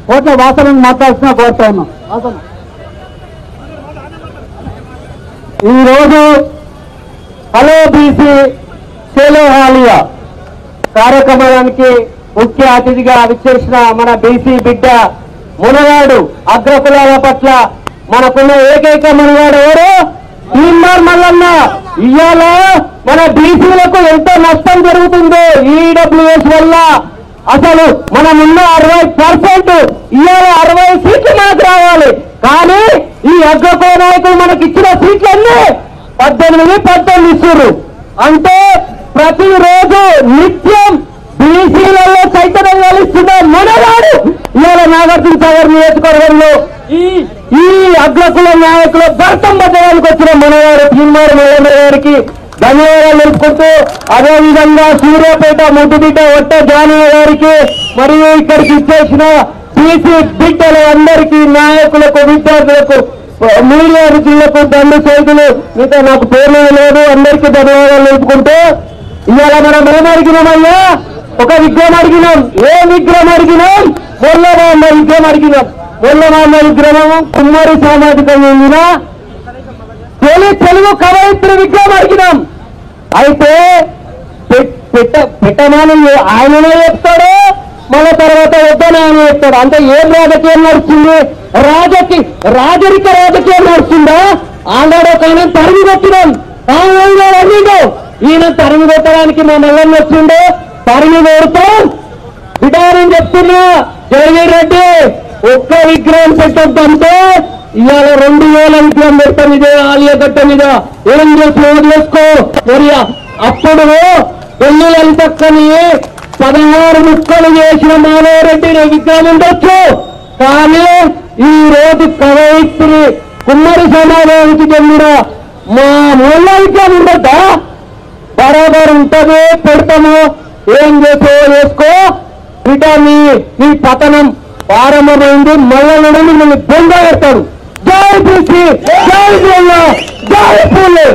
కోట్ల వాసనను మాట్లాడుతున్నా కోరుతా ఉన్నాం. వాసన ఈరోజు హలో బీసీ సేలో హాలియా కార్యక్రమానికి ముఖ్య అతిథిగా విచ్చేసిన మన బీసీ బిడ్డ మునగాడు అగ్రకులాల పట్ల మనకున్న ఏకైక మునగాడు ఎవరు? తీన్మార్ మల్లన్న. ఇవాళ మన బీసీలకు ఎంత నష్టం జరుగుతుందో ఈడబ్ల్యూఎస్ వల్ల. అసలు మనమున్న 60% ఇవాళ 60 సీట్లు మనకు రావాలి. కానీ ఈ అగ్రకుల నాయకులు మనకి ఇచ్చిన సీట్లన్నీ 18 ఇస్తున్నారు. అంటే ప్రతిరోజు నిత్యం బీసీలలో చైతన్యం కలిస్తున్న మనవాడు ఇవాళ నాగార్జున సాగర్ నియోజకవర్గంలో ఈ అగ్రకుల నాయకుల భర్తం పట్టడానికి వచ్చిన మనవాడు తీన్మార్ మల్లన్న గారికి ధన్యవాదాలు తెలుపుకుంటూ, అదేవిధంగా సూర్యాపేట ముద్దుబిడ్డ ఒట్ట జానయ్య గారికి మరియు ఇక్కడికి ఇచ్చేసిన బీసీ బిడ్డలు అందరికీ, నాయకులకు, విద్యార్థులకు, మీడియా రుచులకు దండు చేతులు మీతో నాకు పేరు లేదు, అందరికీ ధన్యవాదాలు తెలుపుకుంటూ, ఇవాళ మనం ఏం అడిగినామయ్యా? ఒక విగ్రహం అడిగినాం. ఏ విగ్రహం అడిగినాం? మొల్లమాంబ విగ్రహం అడిగినాం. మొల్లమాంబ విగ్రహం కుమ్మరి సామాజికం చెందిన తెలుగు కవయిత్రి విగ్రహం అడిగినాం. అయితే పెట్టమని ఆయననే చెప్తాడు, మళ్ళీ తర్వాత వద్దని ఆయన చెప్తాడు. అంటే ఏం రాజకీయం నడుస్తుంది? రాజరిక రాజకీయం నడుస్తుందా? ఆనాడు ఒక ఆయన తరిమి కొట్టినాం, అన్నిండు ఈయన తరిమి కొట్టడానికి మా మల్లన్న వచ్చిండు. తరిమి కొడతాం విధానం చెప్తున్నా. జగన్ రెడ్డి ఒక్క విగ్రహం పెట్టొద్దంటే ఇవాళ 2000 విగ్రహం పెడతాం ఇదే ఆలియా గట్ట మీద. ఏం చేసుకో మరి. అప్పుడు పెళ్లి లలితక్కని 16 ముక్కలు చేసిన మాధవరెడ్డి విగ్రహం ఉండొచ్చు. కానీ ఈ రోజు కవయిత్రి కుమ్మరి సమాజానికి చెందిన మా మూల విగ్రహం ఉండద్దా? బరాబర్ ఉంటది, పెడతాము. ఏం చేసుకో బిడ్డ. నీ పతనం ప్రారంభమైంది. మళ్ళా మిమ్మల్ని బొంగ పెడతాడు. జై బీసీ, జై జై పూలే.